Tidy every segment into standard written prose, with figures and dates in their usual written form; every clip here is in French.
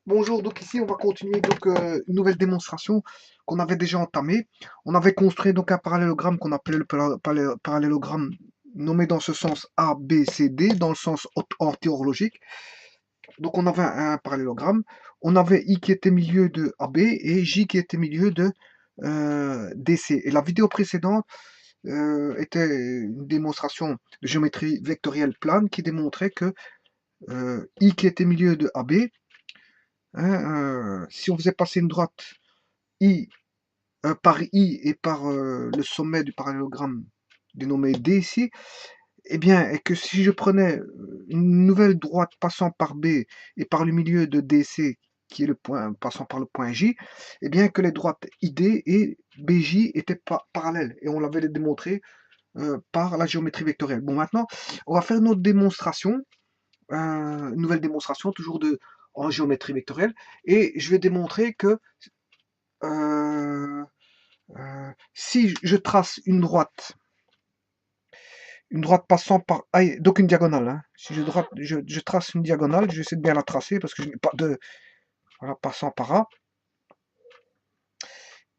Bonjour, donc ici on va continuer une nouvelle démonstration qu'on avait déjà entamée. On avait construit donc un parallélogramme qu'on appelait le parallélogramme nommé dans ce sens A, B, C, D, dans le sens anti-horlogique. Donc on avait un parallélogramme, on avait I qui était milieu de AB et J qui était milieu de DC. Et la vidéo précédente était une démonstration de géométrie vectorielle plane qui démontrait que I qui était milieu de AB. Si on faisait passer une droite I par I et par le sommet du parallélogramme dénommé D ici, eh bien, et que si je prenais une nouvelle droite passant par B et par le milieu de DC, qui est le point passant par le point J, eh bien que les droites ID et BJ étaient parallèles. Et on l'avait démontré par la géométrie vectorielle. Bon, maintenant, on va faire une autre démonstration, une nouvelle démonstration, toujours en géométrie vectorielle, et je vais démontrer que euh, si je trace une droite passant par, donc une diagonale, hein. Si je trace une diagonale, je vais essayer de bien la tracer parce que je n'ai pas de, voilà, passant par A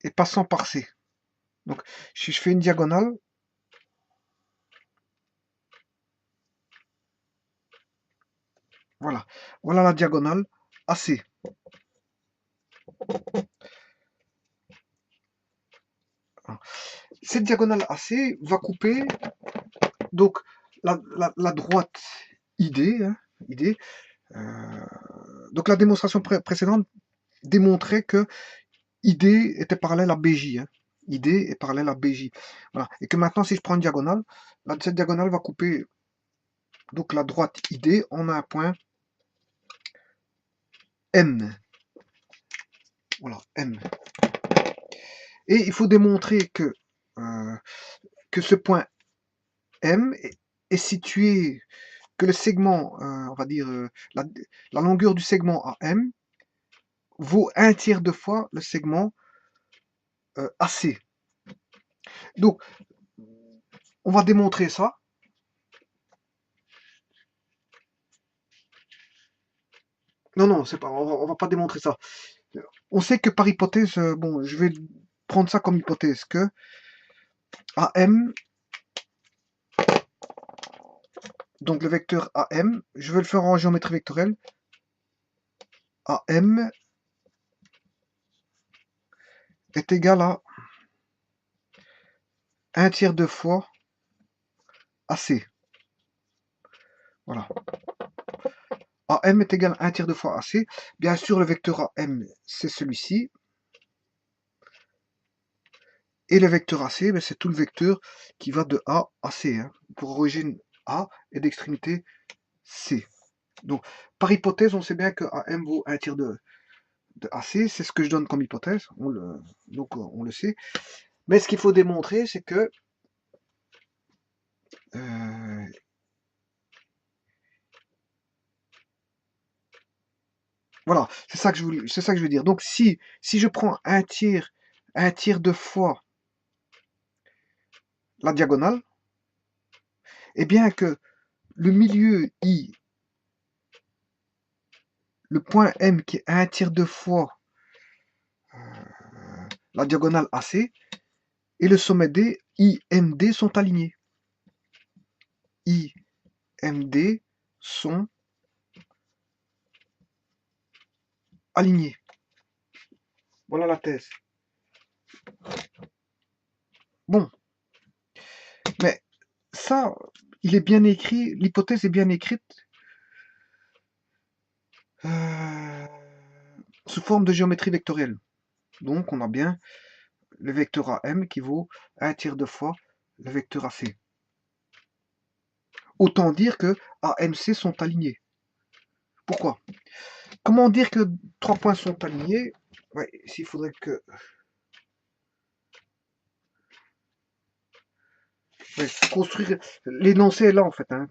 et passant par C. Donc, si je fais une diagonale, voilà, voilà la diagonale AC. Cette diagonale AC va couper donc la droite ID, hein, ID. Euh, donc la démonstration précédente démontrait que ID était parallèle à BJ. Hein. ID est parallèle à BJ. Voilà. Et que maintenant, si je prends une diagonale, cette diagonale va couper donc la droite ID en un point M. Voilà, M. Et il faut démontrer que ce point M est situé, que le segment, on va dire, la longueur du segment AM vaut un tiers de fois le segment AC. Donc, on va démontrer ça. Non, non, c'est pas, on va pas démontrer ça. On sait que par hypothèse, bon, je vais prendre ça comme hypothèse, que AM, donc le vecteur AM, je vais le faire en géométrie vectorielle, AM est égal à un tiers de fois AC. Voilà. AM est égal à un tiers de fois AC. Bien sûr, le vecteur AM, c'est celui-ci. Et le vecteur AC, ben, c'est tout le vecteur qui va de A à C, hein, pour origine A et d'extrémité C. Donc, par hypothèse, on sait bien que AM vaut un tiers de AC. C'est ce que je donne comme hypothèse. Donc, on le sait. Mais ce qu'il faut démontrer, c'est que euh, voilà, c'est ça que je veux dire. Donc, si je prends un tiers de fois la diagonale, et bien que le milieu I, le point M qui est un tiers de fois la diagonale AC, et le sommet D, IMD sont alignés. IMD sont alignés. Voilà la thèse. Bon, mais ça, il est bien écrit, l'hypothèse est bien écrite euh, sous forme de géométrie vectorielle. Donc, on a bien le vecteur AM qui vaut un tiers de fois le vecteur AC. Autant dire que AMC sont alignés. Pourquoi? Comment dire que trois points sont alignés? Ouais, s'il faudrait que... Ouais, construire... L'énoncé est là, en fait. Hein.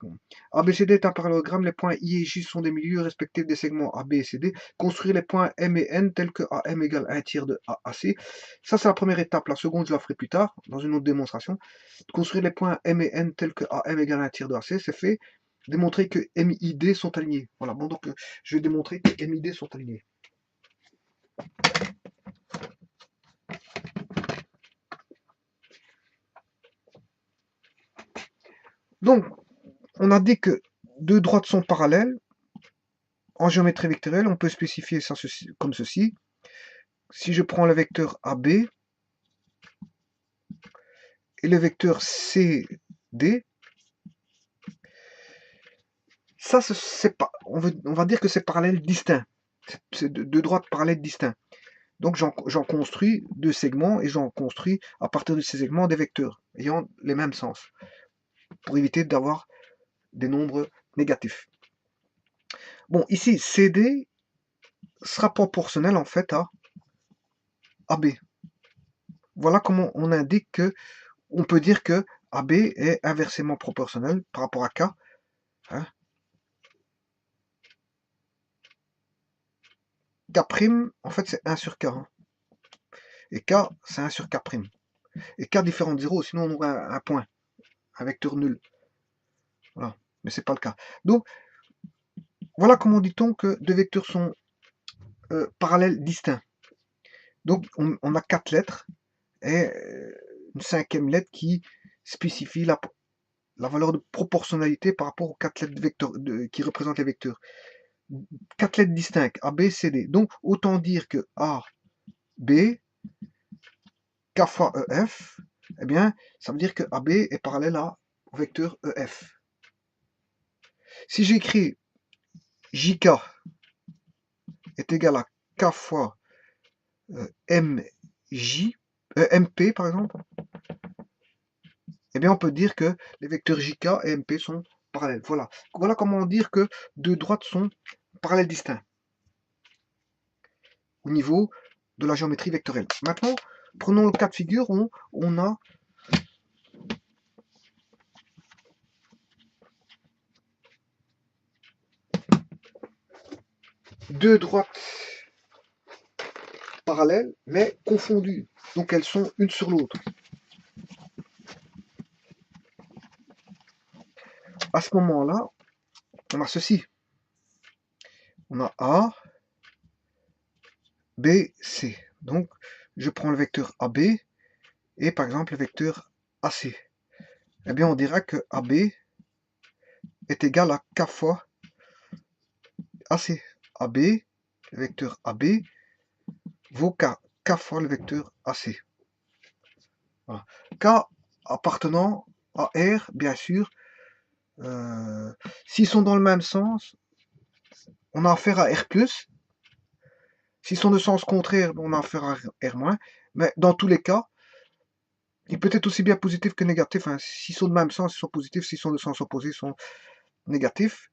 ABCD est un parallélogramme. Les points I et J sont des milieux respectifs des segments AB et CD. Construire les points M et N tels que AM égale un tiers de AAC. Ça, c'est la première étape. La seconde, je la ferai plus tard, dans une autre démonstration. Construire les points M et N tels que AM égale un tiers de AC, c'est fait. Démontrer que MID sont alignés. Voilà, bon, donc je vais démontrer que MID sont alignés. Donc, on a dit que deux droites sont parallèles. En géométrie vectorielle, on peut spécifier ça comme ceci. Si je prends le vecteur AB et le vecteur CD, ça, on va dire que c'est parallèle distinct. C'est deux droites parallèles distinctes. Donc j'en construis deux segments et j'en construis à partir de ces segments des vecteurs ayant les mêmes sens pour éviter d'avoir des nombres négatifs. Bon, ici, CD sera proportionnel en fait à AB. Voilà comment on indique que, on peut dire que AB est inversement proportionnel par rapport à K. Hein. K', en fait, c'est 1 sur K. Hein. Et K, c'est 1 sur K'. Et K différent de 0, sinon on aurait un point, un vecteur nul. Voilà. Mais c'est pas le cas. Donc, voilà comment dit-on que deux vecteurs sont parallèles distincts. Donc, on a 4 lettres et une 5e lettre qui spécifie la valeur de proportionnalité par rapport aux 4 lettres qui représentent les vecteurs. 4 lettres distinctes, A, B, C, D. Donc, autant dire que A, B, K fois EF, eh bien, ça veut dire que AB est parallèle au vecteur EF. Si j'écris JK est égal à K fois MP, par exemple, eh bien, on peut dire que les vecteurs JK et MP sont parallèles. Voilà. Voilà comment dire que deux droites sont parallèles distincts au niveau de la géométrie vectorielle. Maintenant, prenons le cas de figure où on a deux droites parallèles, mais confondues. Donc, elles sont une sur l'autre. À ce moment-là, on a ceci. On a A, B, C. Donc, je prends le vecteur AB et par exemple le vecteur AC. Eh bien, on dira que AB est égal à K fois AC. AB, le vecteur AB, vaut K fois le vecteur AC. Voilà. K appartenant à R, bien sûr. S'ils sont dans le même sens, on a affaire à R+. S'ils sont de sens contraire, on a affaire à R-. Mais dans tous les cas, il peut être aussi bien positif que négatif. Hein. S'ils sont de même sens, ils sont positifs. S'ils sont de sens opposé, ils sont négatifs.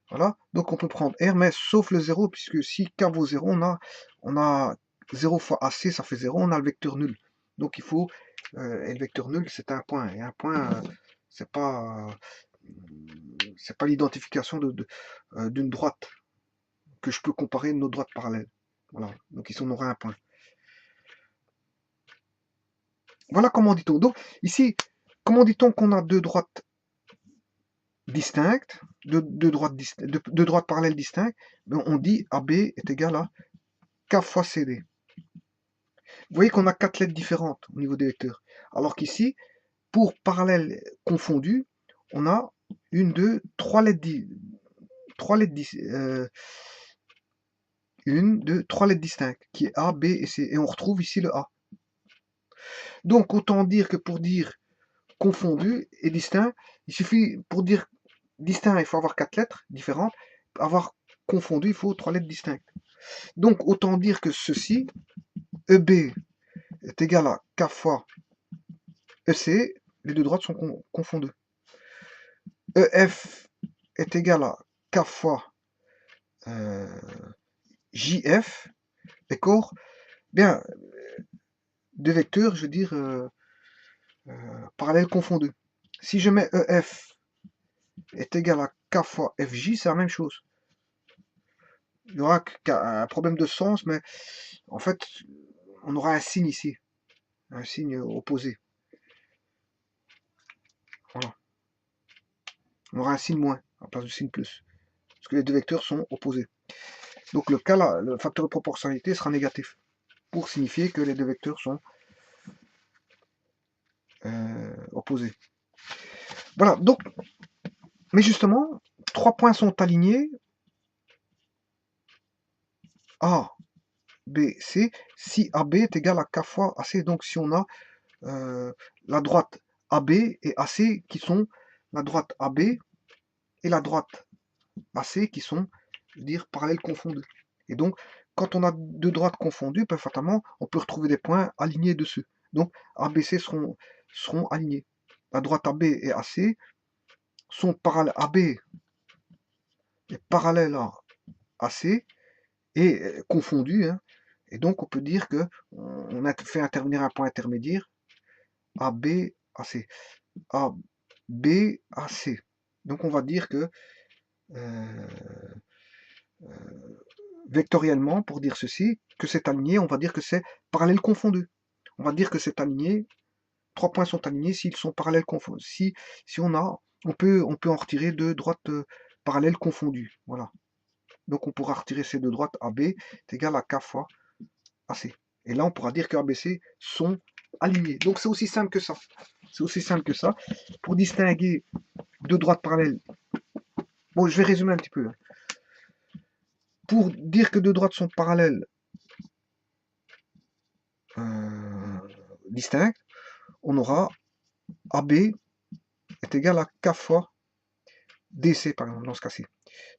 Voilà. Donc on peut prendre R, mais sauf le 0, puisque si K vaut 0, on a 0 fois AC, ça fait 0, on a le vecteur nul. Donc il faut, et le vecteur nul, c'est un point. Et un point, c'est pas l'identification d'une droite que je peux comparer à nos droites parallèles. Voilà. Donc ici on aura un point. Voilà comment dit-on. Donc ici, comment dit-on qu'on a deux droites distinctes, deux droites parallèles distinctes? Ben, on dit AB est égal à K fois CD. Vous voyez qu'on a 4 lettres différentes au niveau des vecteurs. Alors qu'ici, pour parallèles confondus, on a une, deux, trois lettres, trois lettres distinctes, qui est A, B et C. Et on retrouve ici le A. Donc autant dire que pour dire confondu et distinct, il suffit, pour dire distinct, il faut avoir 4 lettres différentes. Pour avoir confondu, il faut 3 lettres distinctes. Donc autant dire que ceci, EB est égal à K fois EC, les deux droites sont confondues. EF est égal à K fois JF, d'accord? Bien, deux vecteurs, je veux dire, parallèles confondus. Si je mets EF est égal à K fois FJ, c'est la même chose. Il y aura un problème de sens, mais en fait, on aura un signe ici, un signe opposé. Voilà. On aura un signe moins à la place du signe plus, parce que les deux vecteurs sont opposés. Donc le cas là, le facteur de proportionnalité sera négatif, pour signifier que les deux vecteurs sont opposés. Voilà, donc Mais justement, 3 points sont alignés, A, B, C, si AB est égal à K fois AC. Donc si on a la droite AB et AC qui sont la droite AB et la droite AC qui sont, je veux dire, parallèles confondues. Et donc, quand on a deux droites confondues, ben, fatalement, on peut retrouver des points alignés dessus. Donc, ABC seront alignés. La droite AB et AC sont parallèles. AB est parallèle à AC et confondues. Hein. Et donc, on peut dire que on a fait intervenir un point intermédiaire AB, AC. AB, AC. Donc, on va dire que vectoriellement, pour dire ceci, que c'est aligné, on va dire que c'est parallèle confondu. On va dire que c'est aligné, 3 points sont alignés s'ils sont parallèles confondus. Si on peut en retirer deux droites parallèles confondues. Voilà. Donc on pourra retirer ces deux droites AB est égal à K fois AC. Et là on pourra dire que ABC sont alignés. Donc c'est aussi simple que ça. C'est aussi simple que ça. Pour distinguer deux droites parallèles. Bon, je vais résumer un petit peu. Pour dire que deux droites sont parallèles distinctes, on aura AB est égal à K fois DC, par exemple, dans ce cas-ci.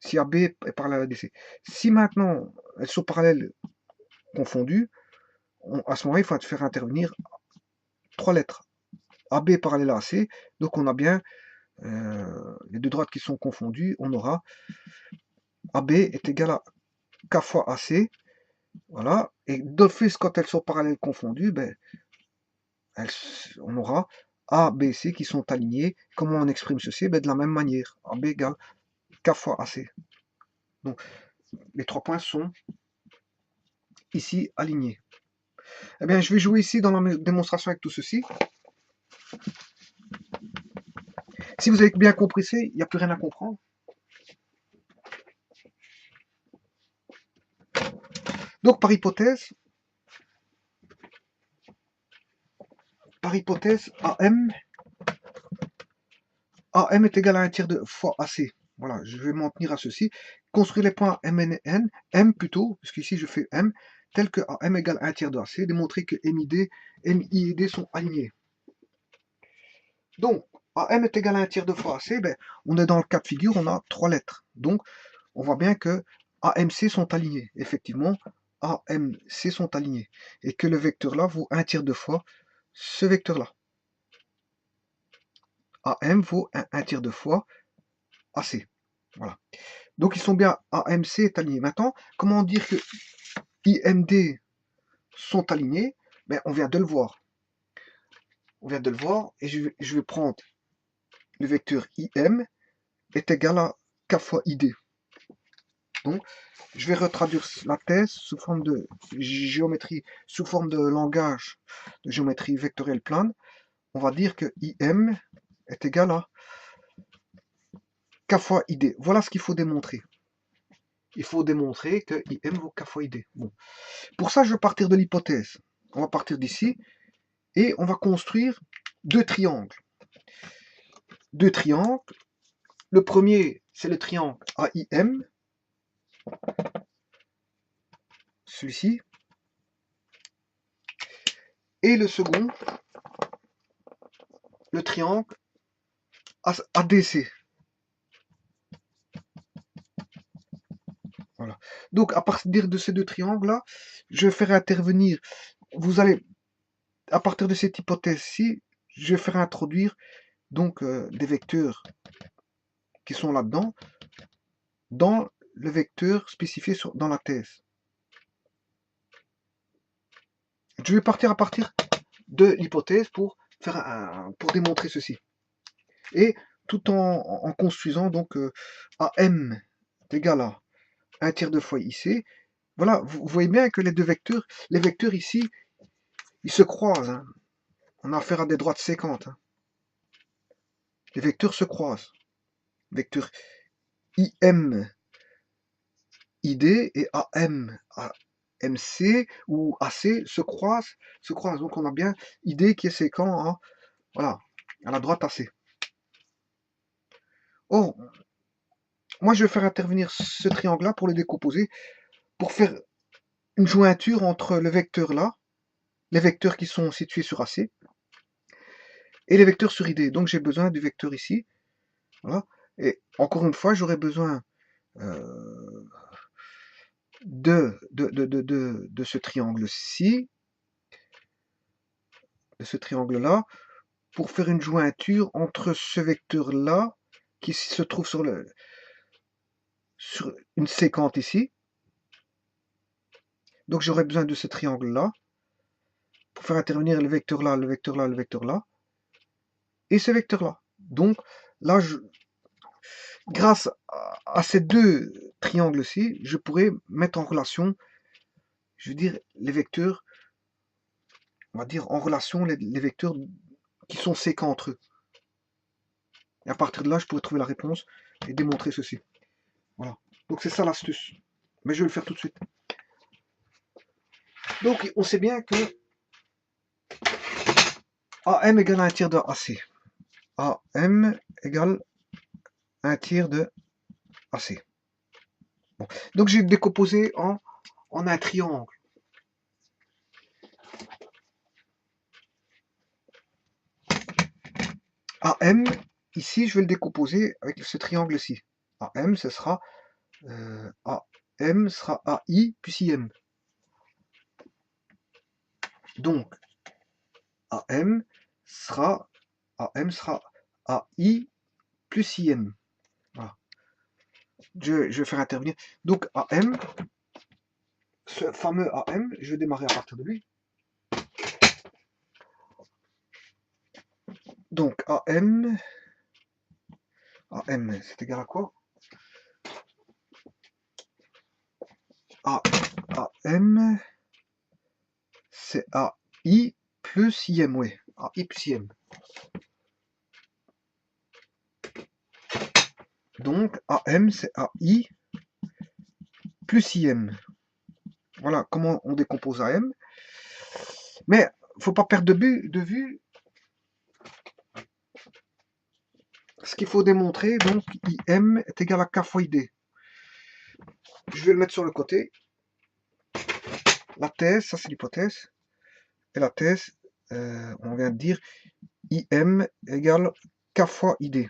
Si AB est parallèle à DC. Si maintenant elles sont parallèles confondues, à ce moment-là, il faut faire intervenir 3 lettres. AB est parallèle à AC, donc on a bien les deux droites qui sont confondues, on aura AB est égal à K fois AC, voilà, et d'office, quand elles sont parallèles confondues, ben, on aura A, B, C qui sont alignés. Comment on exprime ceci? Ben, de la même manière, AB égale K fois AC. Donc, les 3 points sont ici alignés. Eh bien, je vais jouer ici dans la démonstration avec tout ceci. Si vous avez bien compris ça, il n'y a plus rien à comprendre. Donc, par hypothèse, AM est égal à 1 tiers de fois AC. Voilà, je vais m'en tenir à ceci. Construire les points M et N, M plutôt, puisqu'ici je fais M, tel que AM égale 1 tiers de AC, démontrer que MI et D sont alignés. Donc, AM est égal à 1 tiers de fois AC, ben, on est dans le cas de figure, on a 3 lettres. Donc, on voit bien que AMC sont alignés. Effectivement, AMC sont alignés. Et que le vecteur là vaut 1 tiers de fois ce vecteur là. AM vaut 1 tiers de fois AC. Voilà. Donc ils sont bien AMC est aligné. Maintenant, comment dire que IMD sont alignés? Ben, on vient de le voir. On vient de le voir et je vais prendre le vecteur IM est égal à K fois ID. Donc, je vais retraduire la thèse sous forme de géométrie, sous forme de langage de géométrie vectorielle plane. On va dire que IM est égal à K fois ID. Voilà ce qu'il faut démontrer. Il faut démontrer que IM vaut K fois ID. Bon. Pour ça, je vais partir de l'hypothèse. On va partir d'ici et on va construire deux triangles. Deux triangles. Le premier, c'est le triangle AIM. Celui-ci. Et le second, le triangle ADC. Voilà. Donc, à partir de ces deux triangles-là, je vais faire intervenir, vous allez, à partir de cette hypothèse-ci, je vais faire introduire donc des vecteurs qui sont là-dedans, dans le vecteur spécifié dans la thèse. Je vais partir à partir de l'hypothèse pour démontrer ceci. Et tout en construisant donc AM est égal à 1 tiers de fois IC. Voilà, vous voyez bien que les vecteurs ici, ils se croisent. Hein. On a affaire à des droites séquentes. Hein. Les vecteurs se croisent. Vecteur IM, ID et AM, MC ou AC se croisent. Donc on a bien ID qui est séquent à la droite AC. Or, moi je vais faire intervenir ce triangle-là pour le décomposer, pour faire une jointure entre le vecteur là, les vecteurs qui sont situés sur AC, et les vecteurs sur ID. Donc j'ai besoin du vecteur ici. Voilà. Et encore une fois, j'aurai besoin de ce triangle-ci, de ce triangle-là, pour faire une jointure entre ce vecteur-là, qui se trouve sur une séquente ici. Donc j'aurai besoin de ce triangle-là, pour faire intervenir le vecteur là, le vecteur là, le vecteur là, et ce vecteur-là. Donc là, grâce à ces deux triangles-ci, je pourrais mettre en relation, je veux dire, les vecteurs, on va dire en relation les vecteurs qui sont séquents entre eux. Et à partir de là, je pourrais trouver la réponse et démontrer ceci. Voilà. Donc c'est ça l'astuce. Mais je vais le faire tout de suite. Donc on sait bien que AM égale 1 tiers de AC. AM égale 1 tiers de AC. Bon. Donc j'ai décomposé en un triangle. AM, ici, je vais le décomposer avec ce triangle-ci. AM, ce sera AM sera AI plus IM. Donc, AM sera AI plus IM. Voilà. Je vais faire intervenir. Donc, AM, ce fameux AM, je vais démarrer à partir de lui. Donc, AM, c'est égal à quoi? AM, c'est AI plus IM, oui. AI plus IM. Donc, AM, c'est AI plus IM. Voilà comment on décompose AM. Mais il ne faut pas perdre de vue ce qu'il faut démontrer. Donc, IM est égal à K fois ID. Je vais le mettre sur le côté. La thèse, ça c'est l'hypothèse. Et la thèse, on vient de dire IM égale K fois ID.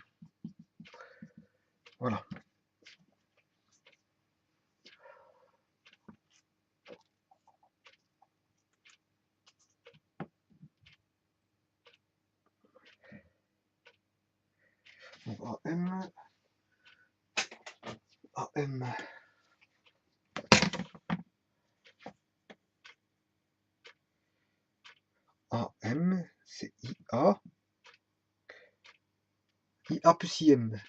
Voilà. Donc, AM c'est IA plus IM.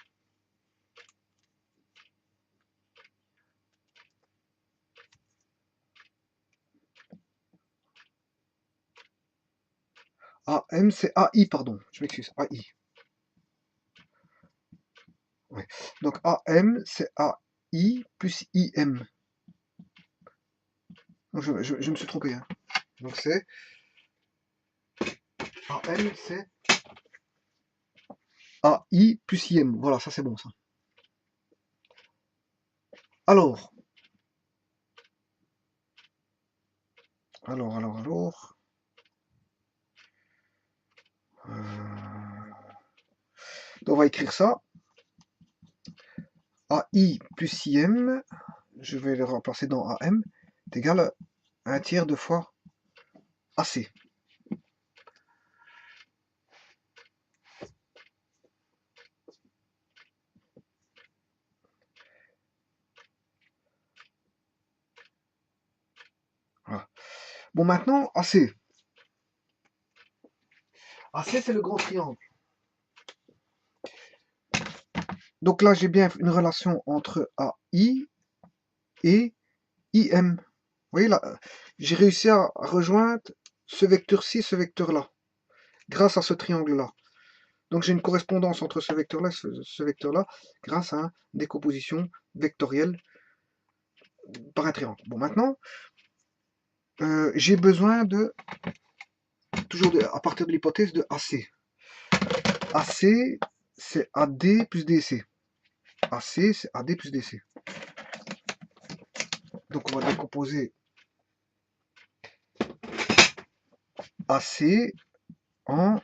AM c'est AI, pardon, je m'excuse, AI. Ouais. Donc AM c'est AI plus IM. Donc, je me suis trompé. Hein. Donc c'est AM c'est AI plus IM. Voilà, ça c'est bon ça. Alors. Donc on va écrire ça. AI plus IM, je vais le remplacer dans AM, est égal à 1 tiers de fois AC. Voilà. Bon, maintenant, AC. AC, c'est le grand triangle. Donc là, j'ai bien une relation entre AI et IM. Vous voyez là, j'ai réussi à rejoindre ce vecteur-ci, ce vecteur-là, grâce à ce triangle-là. Donc j'ai une correspondance entre ce vecteur-là et ce vecteur-là, grâce à une décomposition vectorielle par un triangle. Bon, maintenant, j'ai besoin de, toujours à partir de l'hypothèse de AC. AC, c'est AD plus DC. AC, c'est AD plus DC. Donc on va décomposer AC en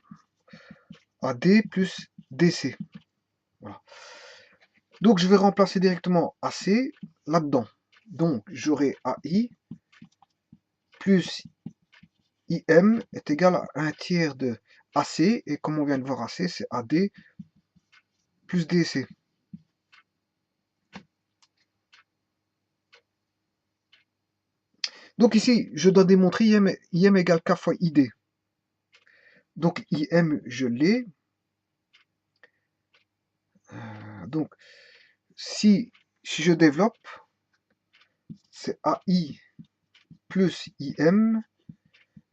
AD plus DC. Voilà. Donc je vais remplacer directement AC là-dedans. Donc j'aurai AI plus IM est égal à 1 tiers de AC. Et comme on vient de voir AC, c'est AD plus DC. Donc ici, je dois démontrer IM égale K fois ID. Donc IM, je l'ai. Donc si je développe, c'est AI plus IM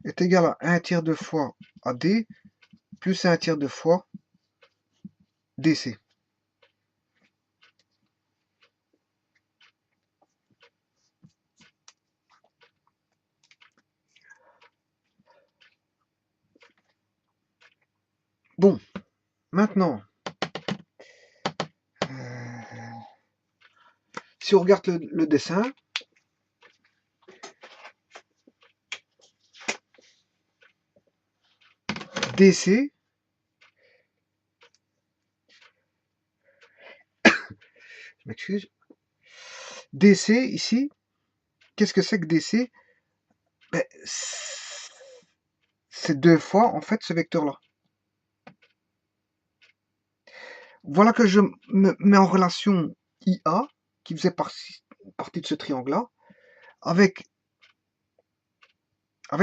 est égal à 1 tiers de fois AD plus 1 tiers de fois DC. Bon, maintenant, si on regarde le dessin, DC, je m'excuse, DC ici, qu'est-ce que c'est que DC? Ben, c'est 2 fois en fait ce vecteur-là. Voilà que je me mets en relation IA, qui faisait partie de ce triangle-là, avec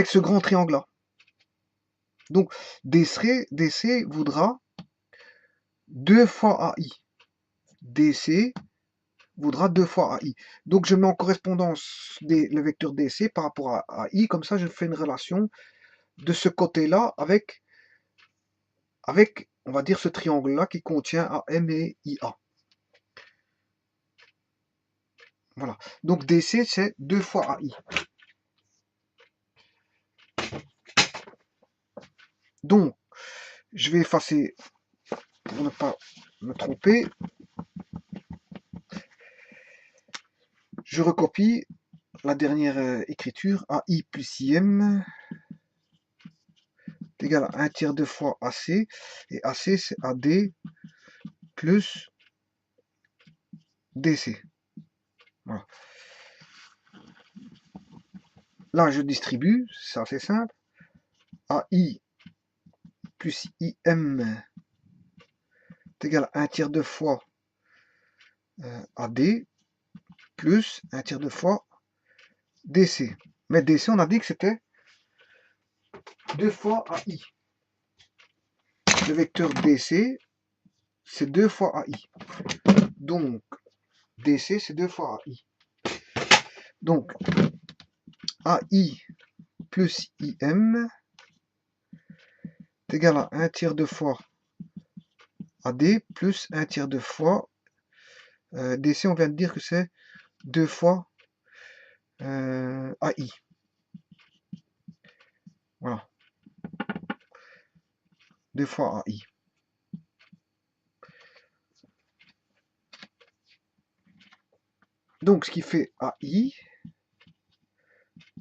ce grand triangle-là. Donc DC voudra 2 fois AI. DC voudra 2 fois AI. Donc je mets en correspondance le vecteur DC par rapport à AI, comme ça je fais une relation de ce côté-là avec, on va dire, ce triangle-là qui contient AM et IA. Voilà. Donc DC, c'est 2 fois AI. Donc, je vais effacer pour ne pas me tromper. Je recopie la dernière écriture. AI plus IM est égal à 1 tiers de fois AC. Et AC, c'est AD plus DC. Voilà. Là, je distribue, c'est assez simple. AI plus IM est égal à 1 tiers de fois AD plus 1 tiers de fois DC. Mais DC, on a dit que c'était 2 fois AI. Le vecteur DC, c'est 2 fois AI. Donc, DC, c'est 2 fois AI. Donc, AI plus IM est égal à 1 tiers de fois AD plus 1 tiers de fois DC, on vient de dire que c'est 2 fois AI. Voilà. 2 fois AI. Donc, ce qui fait AI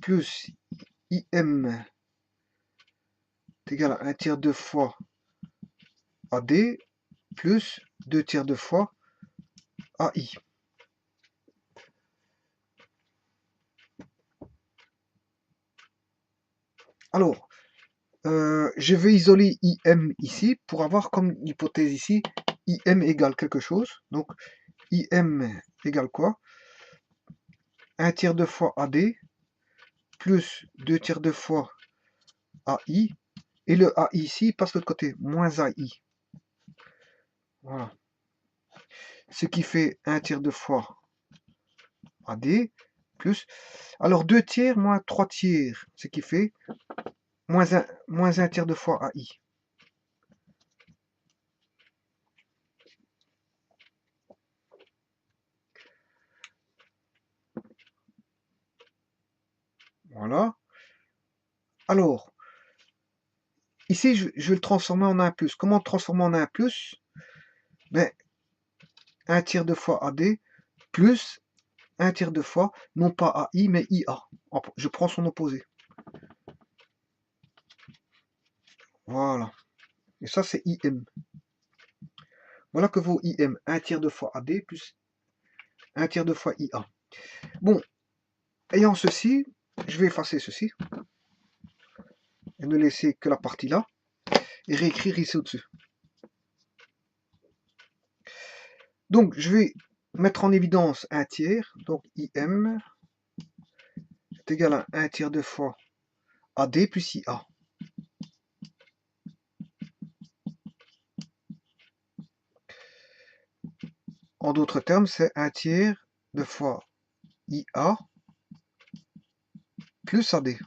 plus IM est égal à 1 tiers de fois AD plus 2 tiers de fois AI. Alors, je vais isoler IM ici pour avoir comme hypothèse ici IM égale quelque chose. Donc, IM égale quoi? 1 tiers de fois AD plus 2 tiers de fois AI. Et le AI ici passe de l'autre côté, moins AI. Voilà. Ce qui fait 1 tiers de fois AD plus. Alors 2 tiers moins 3 tiers, ce qui fait moins 1 tiers de fois AI. Voilà. Alors, ici, je vais le transformer en 1+. Comment transformer en 1+? Ben, 1 tiers de fois AD plus 1 tiers de fois, non pas AI, mais IA. Je prends son opposé. Voilà. Et ça, c'est IM. Voilà que vaut IM. 1 tiers de fois AD plus 1 tiers de fois IA. Bon, ayant ceci, je vais effacer ceci. Et ne laisser que la partie là. Et réécrire ici au-dessus. Donc, je vais mettre en évidence 1 tiers. Donc, IM est égal à 1 tiers de fois AD plus IA. En d'autres termes, c'est 1 tiers de fois IA plus AD.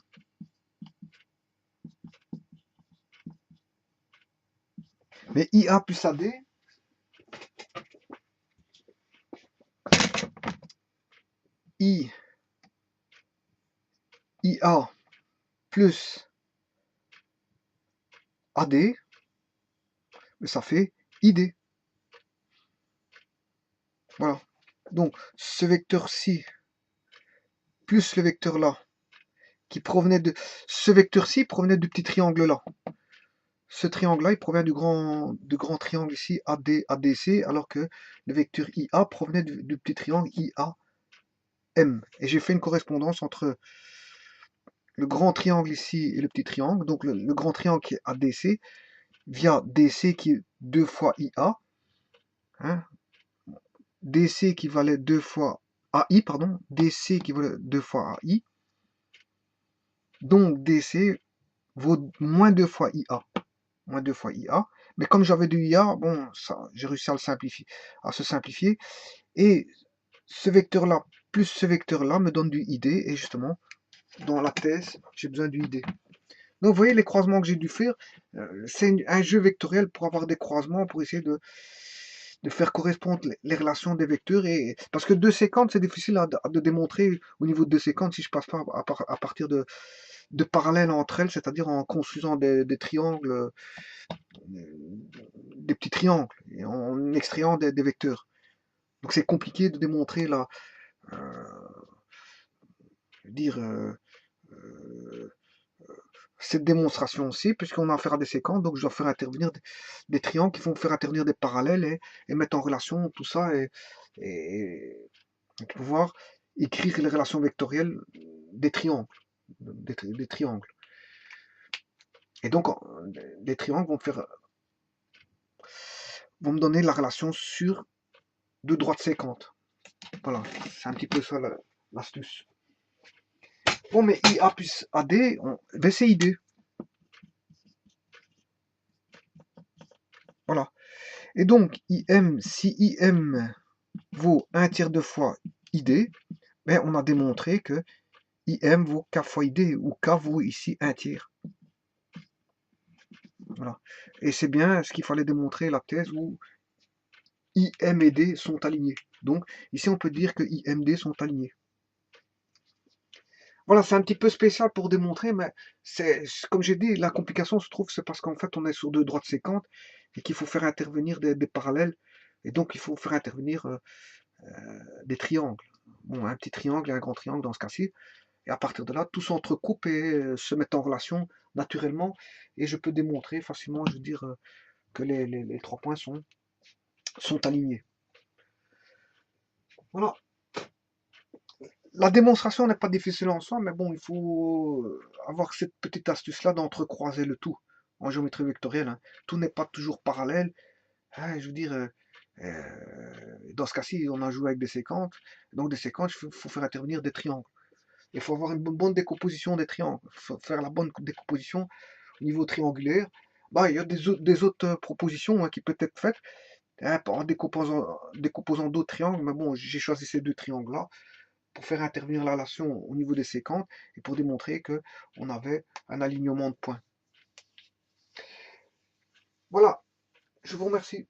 Mais IA plus AD, IA plus AD, ça fait ID. Voilà. Donc, ce vecteur-ci plus le vecteur là, qui provenait de... Ce vecteur-ci provenait du petit triangle là. Ce triangle-là, il provient du grand triangle ici, AD, ADC, alors que le vecteur IA provenait du petit triangle IAM. Et j'ai fait une correspondance entre le grand triangle ici et le petit triangle. Donc le grand triangle qui est ADC, via DC qui est 2 fois IA. Hein, DC qui valait 2 fois AI, pardon. DC qui valait 2 fois AI. Donc DC vaut moins 2 fois IA. Moins 2 fois IA. Mais comme j'avais du IA, bon, ça, j'ai réussi à se simplifier. Et ce vecteur-là plus ce vecteur-là me donne du ID. Et justement, dans la thèse, j'ai besoin du ID. Donc vous voyez les croisements que j'ai dû faire. C'est un jeu vectoriel pour avoir des croisements, pour essayer de faire correspondre les relations des vecteurs. Parce que deux séquences, c'est difficile de démontrer au niveau de deux séquences si je passe pas à partir de parallèles entre elles, c'est-à-dire en construisant des triangles, des petits triangles, et en extrayant des vecteurs. Donc c'est compliqué de démontrer là, dire cette démonstration-ci, puisqu'on a affaire à des séquences, donc je dois faire intervenir des triangles qui vont faire intervenir des parallèles et mettre en relation tout ça et pouvoir écrire les relations vectorielles des triangles. Des triangles. Et donc, les triangles vont me donner la relation sur deux droites séquentes. Voilà, c'est un petit peu ça l'astuce. Bon, mais IA plus AD, c'est ID. Voilà. Et donc, IM, si IM vaut 1 tiers de fois ID, ben on a démontré que IM vaut K fois ID, ou K vaut ici 1 tiers. Voilà. Et c'est bien ce qu'il fallait démontrer, la thèse où IM et D sont alignés. Donc, ici, on peut dire que IM et D sont alignés. Voilà, c'est un petit peu spécial pour démontrer, mais c'est comme j'ai dit, la complication se trouve, c'est parce qu'en fait, on est sur deux droites séquentes et qu'il faut faire intervenir des parallèles. Et donc, il faut faire intervenir des triangles. Bon, un petit triangle et un grand triangle dans ce cas-ci. Et à partir de là, tout s'entrecoupe et se met en relation naturellement. Et je peux démontrer facilement, je veux dire, que les 3 points sont alignés. Voilà. La démonstration n'est pas difficile en soi, mais bon, il faut avoir cette petite astuce-là d'entrecroiser le tout en géométrie vectorielle. Hein. Tout n'est pas toujours parallèle. Hein, je veux dire, dans ce cas-ci, on a joué avec des séquences. Donc des séquences, il faut faire intervenir des triangles. Il faut avoir une bonne décomposition des triangles. Il faut faire la bonne décomposition au niveau triangulaire. Bah, il y a des autres propositions hein, qui peuvent être faites hein, en décomposant d'autres triangles. Mais bon, j'ai choisi ces deux triangles-là pour faire intervenir la relation au niveau des séquences et pour démontrer qu'on avait un alignement de points. Voilà, je vous remercie.